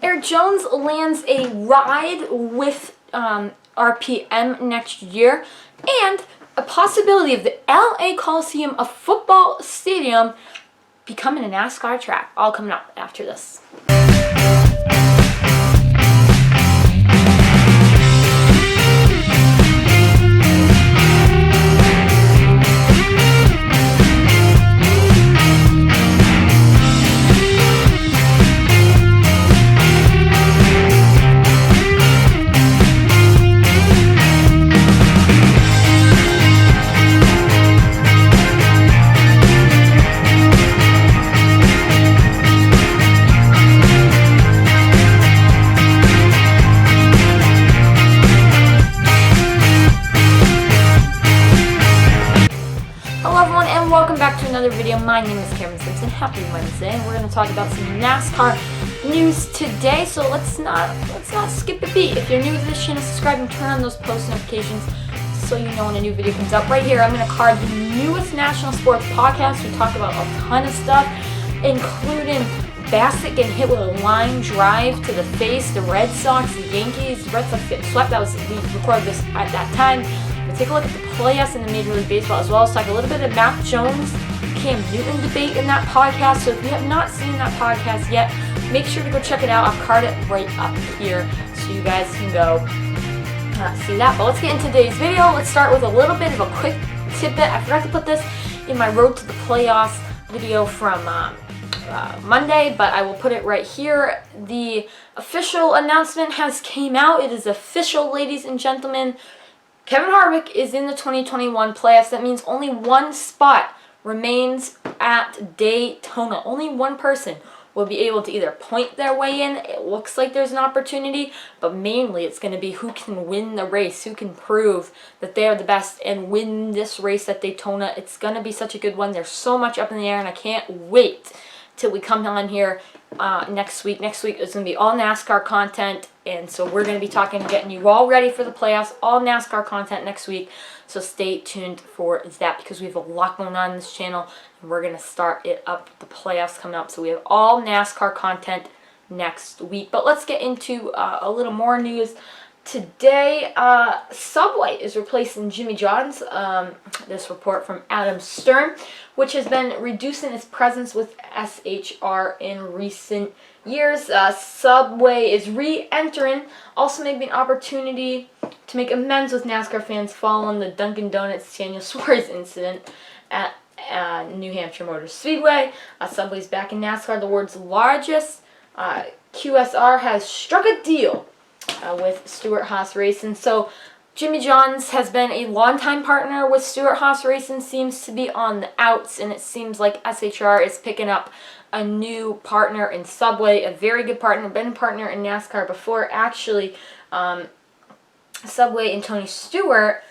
Eric Jones lands a ride with RPM next year, and a possibility of the LA Coliseum, a football stadium, becoming a NASCAR track. All coming up after this. Welcome back to another video. My name is Cameron Simpson. Happy Wednesday, and we're going to talk about some NASCAR news today. So let's not skip a beat. If you're new to this channel, subscribe and turn on those post notifications so you know when a new video comes up. Right here, I'm going to card the newest national sports podcast. We talk about a ton of stuff, including Bassett getting hit with a line drive to the face, the Red Sox, the Yankees. The Red Sox getting swept. We recorded this at that time. We'll take a look at the playoffs in the Major League Baseball as well. Let's talk a little bit of Mac Jones, Cam Newton debate in that podcast. So if you have not seen that podcast yet, make sure to go check it out. I'll card it right up here so you guys can go see that. But let's get into today's video. Let's start with a little bit of a quick tidbit. I forgot to put this in my Road to the Playoffs video from Monday, but I will put it right here. The official announcement has came out. It is official, ladies and gentlemen. Kevin Harvick is in the 2021 playoffs. That means only one spot remains at Daytona. Only one person will be able to either point their way in. It looks like there's an opportunity, but mainly it's going to be who can win the race, who can prove that they are the best and win this race at Daytona. It's going to be such a good one. There's so much up in the air, and I can't wait till we come on here next week. Next week is going to be all NASCAR content, and so we're going to be getting you all ready for the playoffs, all NASCAR content next week. So stay tuned for that because we have a lot going on in this channel, and we're going to start it up with the playoffs coming up. So we have all NASCAR content next week. But let's get into a little more news. Today, Subway is replacing Jimmy John's. This report from Adam Stern, which has been reducing its presence with SHR in recent years. Subway is re-entering, also maybe an opportunity to make amends with NASCAR fans following the Dunkin' Donuts Daniel Suarez incident at New Hampshire Motor Speedway. Subway's back in NASCAR, the world's largest. QSR has struck a deal with Stewart-Haas Racing. So Jimmy John's has been a longtime partner with Stewart-Haas Racing, seems to be on the outs, and it seems like SHR is picking up a new partner in Subway, a very good partner, been a partner in NASCAR before. Actually, Subway and Tony Stewart,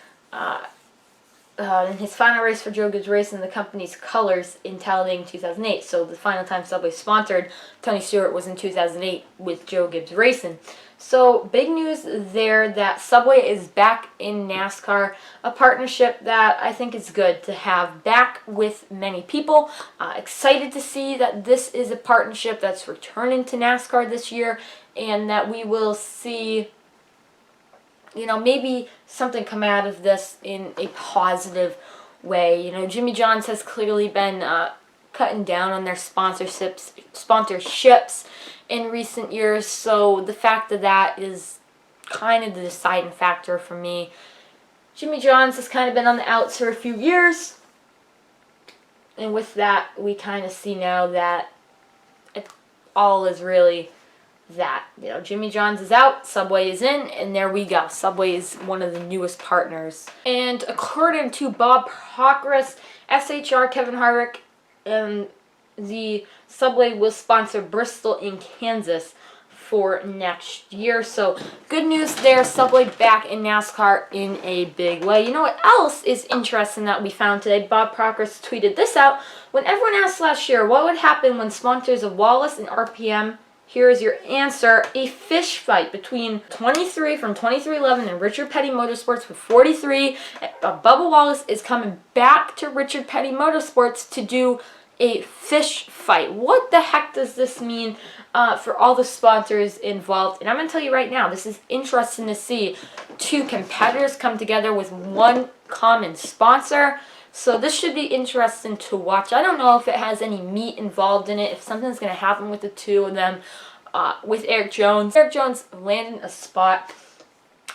in his final race for Joe Gibbs Racing, the company's colors in Talladega in 2008. So the final time Subway sponsored Tony Stewart was in 2008 with Joe Gibbs Racing. So big news there that Subway is back in NASCAR, a partnership that I think is good to have back with many people. Excited to see that this is a partnership that's returning to NASCAR this year, and that we will see, you know, maybe something come out of this in a positive way. You know, Jimmy John's has clearly been cutting down on their sponsorships in recent years, so the fact of that is kind of the deciding factor for me. Jimmy John's has kind of been on the outs for a few years, and with that, we kind of see now that it all is really that. You know, Jimmy John's is out, Subway is in, and there we go. Subway is one of the newest partners. And according to Bob Proctor, SHR, Kevin Harvick, and the Subway will sponsor Bristol in Kansas for next year. So good news there. Subway back in NASCAR in a big way. You know what else is interesting that we found today? Bob Proctor tweeted this out. When everyone asked last year what would happen when sponsors of Wallace and RPM, here is your answer. A fish fight between 23 from 2311 and Richard Petty Motorsports with 43. Bubba Wallace is coming back to Richard Petty Motorsports to do a fish fight. What the heck does this mean? for all the sponsors involved. And I'm going to tell you right now, this is interesting to see two competitors come together with one common sponsor. So this should be interesting to watch. I don't know if it has any meat involved in it, if something's going to happen with the two of them. With Erik Jones. Erik Jones landing a spot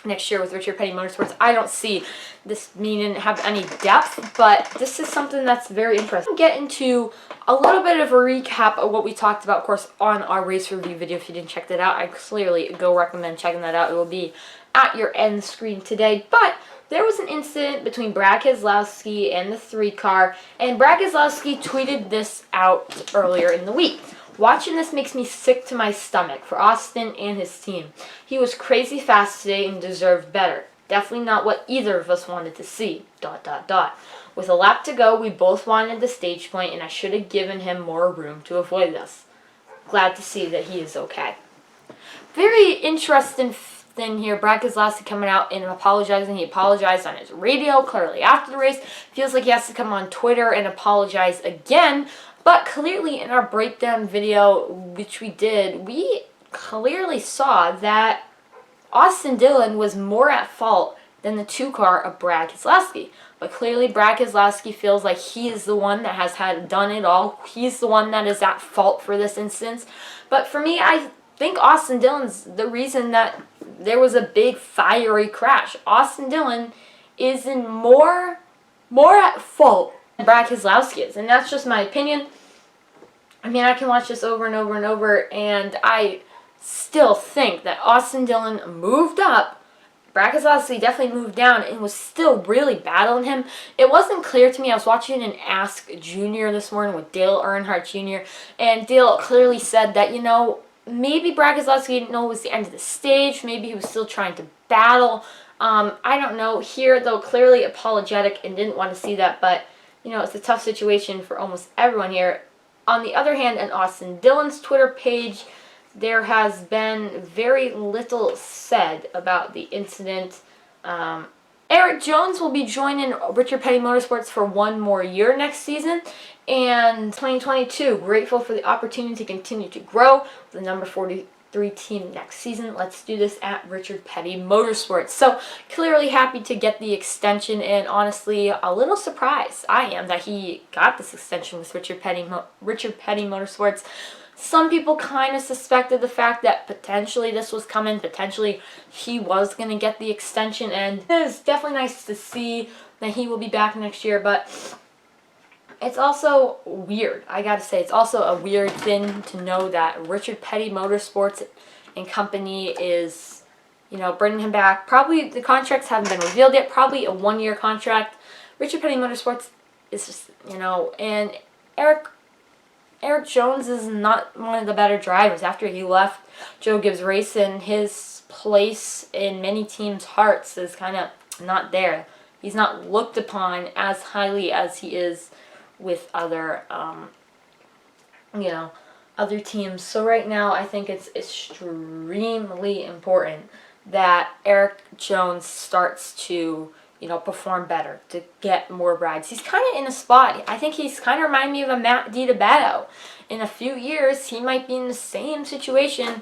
next year with Richard Petty Motorsports. I don't see this meaning have any depth, but this is something that's very interesting. Get into a little bit of a recap of what we talked about, of course, on our race review video. If you didn't check that out, I clearly recommend checking that out. It will be at your end screen today. But there was an incident between Brad Keselowski and the 3 car, and Brad Keselowski tweeted this out earlier in the week. Watching this makes me sick to my stomach for Austin and his team. He was crazy fast today and deserved better. Definitely not what either of us wanted to see. ... With a lap to go, we both wanted the stage point, and I should have given him more room to avoid this. Glad to see that he is okay. Very interesting thing here. Brad Keselowski coming out and apologizing. He apologized on his radio clearly after the race. Feels like he has to come on Twitter and apologize again. But clearly in our breakdown video, which we did, we clearly saw that Austin Dillon was more at fault than the 2 car of Brad Keselowski. But clearly Brad Keselowski feels like he is the one that has done it all. He's the one that is at fault for this instance. But for me, I think Austin Dillon's the reason that there was a big fiery crash. Austin Dillon is in more at fault Brad Keselowski is, and that's just my opinion. I mean, I can watch this over and over and over, and I still think that Austin Dillon moved up. Brad Keselowski definitely moved down and was still really battling him. It wasn't clear to me. I was watching an Ask Junior this morning with Dale Earnhardt Jr., and Dale clearly said that, you know, maybe Brad Keselowski didn't know it was the end of the stage. Maybe he was still trying to battle. I don't know. Here, though, clearly apologetic and didn't want to see that, but you know, it's a tough situation for almost everyone here. On the other hand, on Austin Dillon's Twitter page, there has been very little said about the incident. Erik Jones will be joining Richard Petty Motorsports for one more year next season. And 2022, grateful for the opportunity to continue to grow with the number 43 team next season. Let's do this at Richard Petty Motorsports. So clearly happy to get the extension, and honestly a little surprised I am that he got this extension with Richard Petty Motorsports. Some people kind of suspected the fact that potentially this was coming, potentially he was going to get the extension, and it is definitely nice to see that he will be back next year. But it's also weird, I gotta say, it's also a weird thing to know that Richard Petty Motorsports and company is, you know, bringing him back. Probably the contracts haven't been revealed yet, probably a 1-year contract. Richard Petty Motorsports is just, you know, and Erik Jones is not one of the better drivers. After he left Joe Gibbs Racing, his place in many teams' hearts is kind of not there. He's not looked upon as highly as he is with other, you know, other teams. So right now, I think it's extremely important that Erik Jones starts to, you know, perform better, to get more rides. He's kind of in a spot. I think he's kind of reminding me of a Matt DiBattista. In a few years, he might be in the same situation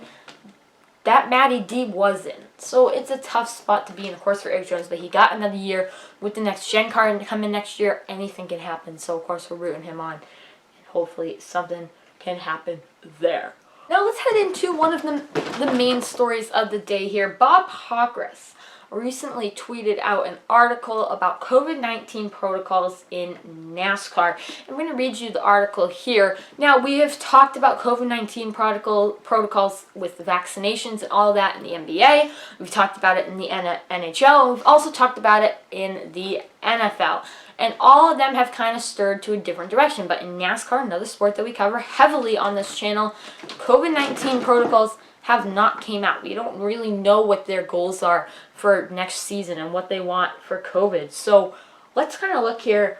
that Matty D was in. So it's a tough spot to be in, of course, for Erik Jones, but he got another year with the next gen car and come in next year. Anything can happen. So, of course, we're rooting him on, and hopefully something can happen there. Now let's head into one of the main stories of the day here. Bob Hockress recently tweeted out an article about COVID-19 protocols in NASCAR. I'm going to read you the article here. Now, we have talked about COVID-19 protocols with the vaccinations and all that in the NBA. We've talked about it in the NHL. We've also talked about it in the NFL. And all of them have kind of stirred to a different direction. But in NASCAR, another sport that we cover heavily on this channel, COVID-19 protocols have not came out. We don't really know what their goals are for next season and what they want for COVID. So let's kind of look here.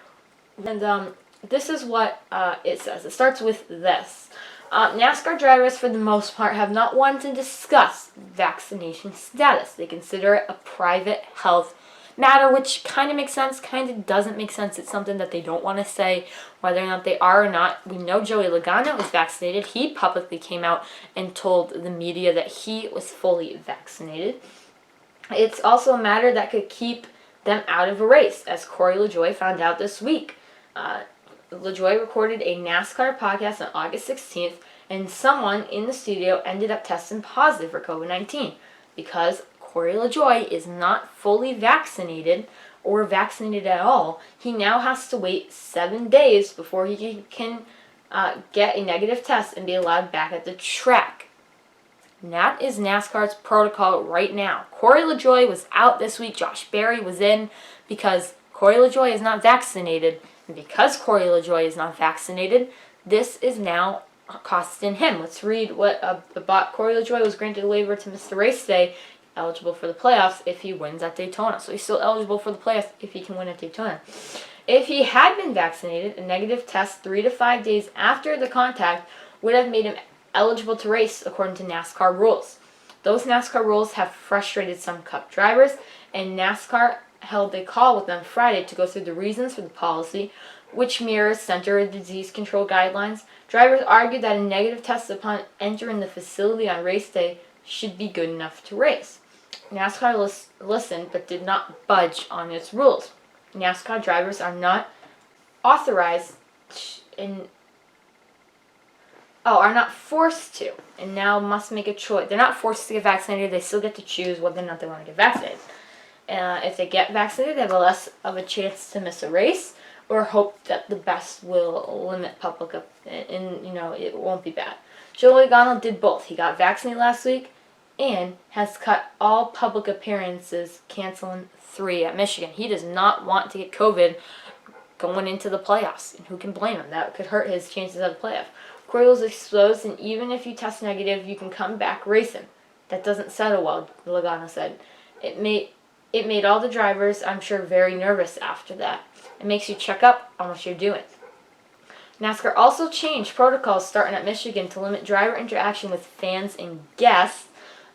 And this is what it says. It starts with this. NASCAR drivers, for the most part, have not wanted to discuss vaccination status. They consider it a private health matter, which kind of makes sense, kind of doesn't make sense. It's something that they don't want to say whether or not they are or not. We know Joey Logano was vaccinated. He publicly came out and told the media that he was fully vaccinated. It's also a matter that could keep them out of a race, as Corey LaJoie found out this week. LaJoie recorded a NASCAR podcast on August 16th, and someone in the studio ended up testing positive for COVID-19 because Corey LaJoie is not fully vaccinated or vaccinated at all. He now has to wait 7 days before he can get a negative test and be allowed back at the track. And that is NASCAR's protocol right now. Corey LaJoie was out this week. Josh Berry was in because Corey LaJoie is not vaccinated. And because Corey LaJoie is not vaccinated, this is now costing him. Let's read what about Corey LaJoie was granted a waiver to miss the race today, eligible for the playoffs if he wins at Daytona. So he's still eligible for the playoffs if he can win at Daytona. If he had been vaccinated, a negative test 3 to 5 days after the contact would have made him eligible to race according to NASCAR rules. Those NASCAR rules have frustrated some Cup drivers, and NASCAR held a call with them Friday to go through the reasons for the policy, which mirrors Center of Disease Control guidelines. Drivers argued that a negative test upon entering the facility on race day should be good enough to race. NASCAR listened but did not budge on its rules. NASCAR drivers are not authorized are not forced to, and now must make a choice. They're not forced to get vaccinated. They still get to choose whether or not they want to get vaccinated. If they get vaccinated, they have less of a chance to miss a race or hope that the best will limit public and it won't be bad. Joey Logano did both. He got vaccinated last week and has cut all public appearances, canceling 3 at Michigan. He does not want to get COVID going into the playoffs, and who can blame him? That could hurt his chances of the playoff. Corey was exposed, and even if you test negative, you can come back racing. That doesn't settle well, Logano said. It made all the drivers, I'm sure, very nervous after that. It makes you check up on what you're doing. NASCAR also changed protocols starting at Michigan to limit driver interaction with fans and guests.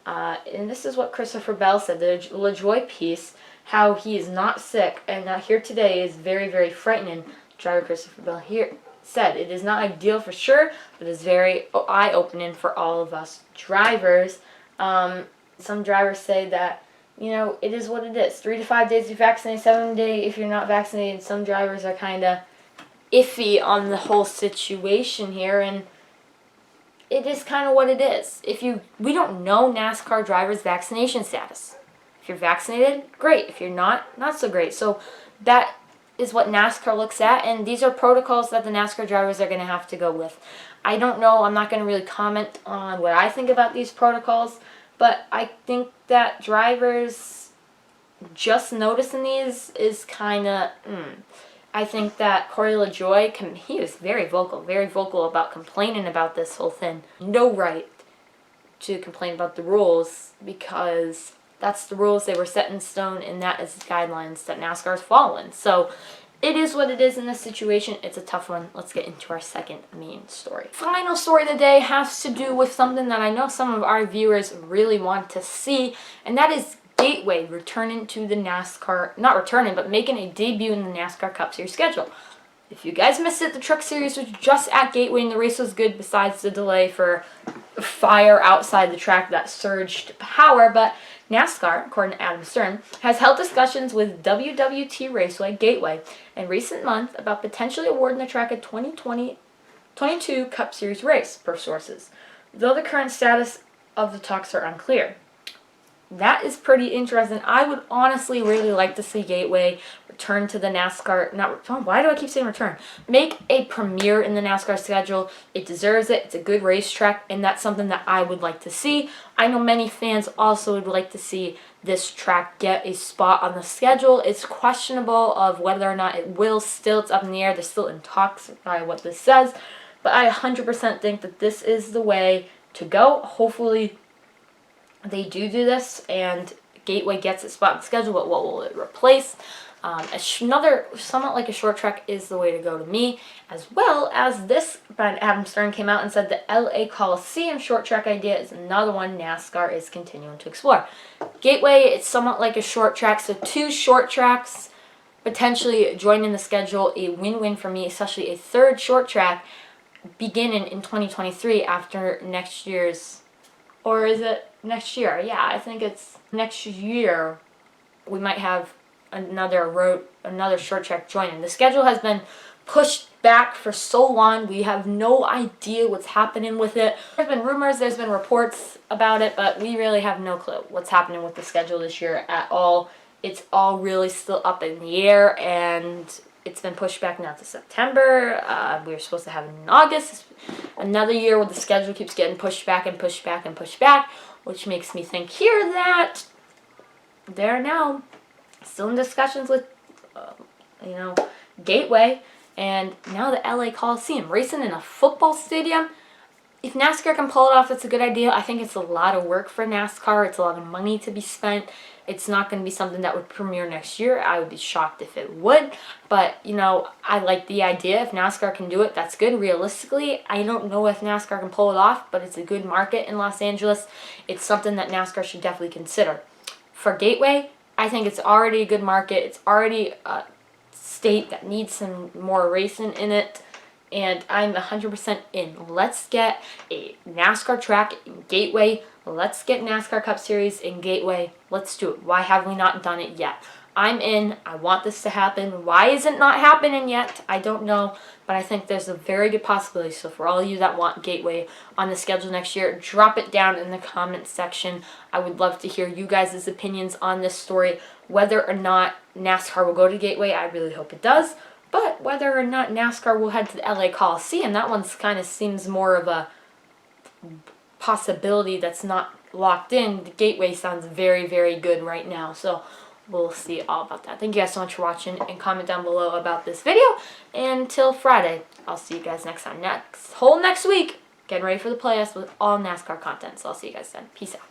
And this is what Christopher Bell said, the LaJoie piece, how he is not sick and not here today is very, very frightening. Driver Christopher Bell here said it is not ideal for sure, but it's very eye-opening for all of us drivers. Some drivers say that, it is what it is. 3 to 5 days if you're vaccinated, 7 days if you're not vaccinated. Some drivers are kind of iffy on the whole situation here, and it is kind of what it is. We don't know NASCAR drivers' vaccination status. If you're vaccinated, great. If you're not, not so great. So that is what NASCAR looks at, and these are protocols that the NASCAR drivers are going to have to go with. I don't know. I'm not going to really comment on what I think about these protocols, but I think that drivers just noticing these is kind of, I think that Corey LaJoie, he was very vocal about complaining about this whole thing. No right to complain about the rules because that's the rules. They were set in stone, and that is the guidelines that NASCAR is following. So it is what it is in this situation. It's a tough one. Let's get into our second main story. Final story of the day has to do with something that I know some of our viewers really want to see, and that is Gateway returning to the NASCAR, not returning, but making a debut in the NASCAR Cup Series schedule. If you guys missed it, the Truck Series was just at Gateway, and the race was good besides the delay for fire outside the track that surged power, but NASCAR, according to Adam Stern, has held discussions with WWT Raceway Gateway in recent months about potentially awarding the track a 2022 Cup Series race, per sources, though the current status of the talks are unclear. That is pretty interesting. I would honestly really like to see Gateway return to the NASCAR, why do I keep saying return? Make a premiere in the NASCAR schedule. It deserves it. It's a good racetrack, and that's something that I would like to see. I know many fans also would like to see this track get a spot on the schedule. It's questionable of whether or not it will still. It's up in the air. They're still in talks by what this says, but I 100% think that this is the way to go. Hopefully they do this and Gateway gets its spot in the schedule, but what will it replace? Another, somewhat like a short track is the way to go to me, as well as this by Adam Stern came out and said the LA Coliseum short track idea is another one NASCAR is continuing to explore. Gateway, it's somewhat like a short track, so 2 short tracks potentially joining the schedule, a win-win for me, especially a 3rd short track beginning in 2023 after next year's, or is it next year? Yeah, I think it's next year. We might have another short track joining. The schedule has been pushed back for so long. We have no idea what's happening with it. There's been rumors, there's been reports about it, but we really have no clue what's happening with the schedule this year at all. It's all really still up in the air, and it's been pushed back now to September. We were supposed to have it in August. Another year where the schedule keeps getting pushed back and pushed back and pushed back, which makes me think here that they're now still in discussions with, Gateway, and now the LA Coliseum. Racing in a football stadium, if NASCAR can pull it off, it's a good idea. I think it's a lot of work for NASCAR. It's a lot of money to be spent. It's not going to be something that would premiere next year. I would be shocked if it would. But, I like the idea. If NASCAR can do it, that's good. Realistically, I don't know if NASCAR can pull it off, but it's a good market in Los Angeles. It's something that NASCAR should definitely consider. For Gateway, I think it's already a good market. It's already a state that needs some more racing in it. And I'm 100% in. Let's get a NASCAR track in Gateway. Let's get NASCAR Cup Series in Gateway. Let's do it. Why have we not done it yet? I'm in. I want this to happen. Why is it not happening yet? I don't know. But I think there's a very good possibility. So for all of you that want Gateway on the schedule next year, drop it down in the comments section. I would love to hear you guys' opinions on this story. Whether or not NASCAR will go to Gateway, I really hope it does. But whether or not NASCAR will head to the LA Coliseum, that one kind of seems more of a possibility that's not locked in. The Gateway sounds very, very good right now. So we'll see all about that. Thank you guys so much for watching, and comment down below about this video. And until Friday, I'll see you guys next time. Next week, getting ready for the playoffs with all NASCAR content. So I'll see you guys then. Peace out.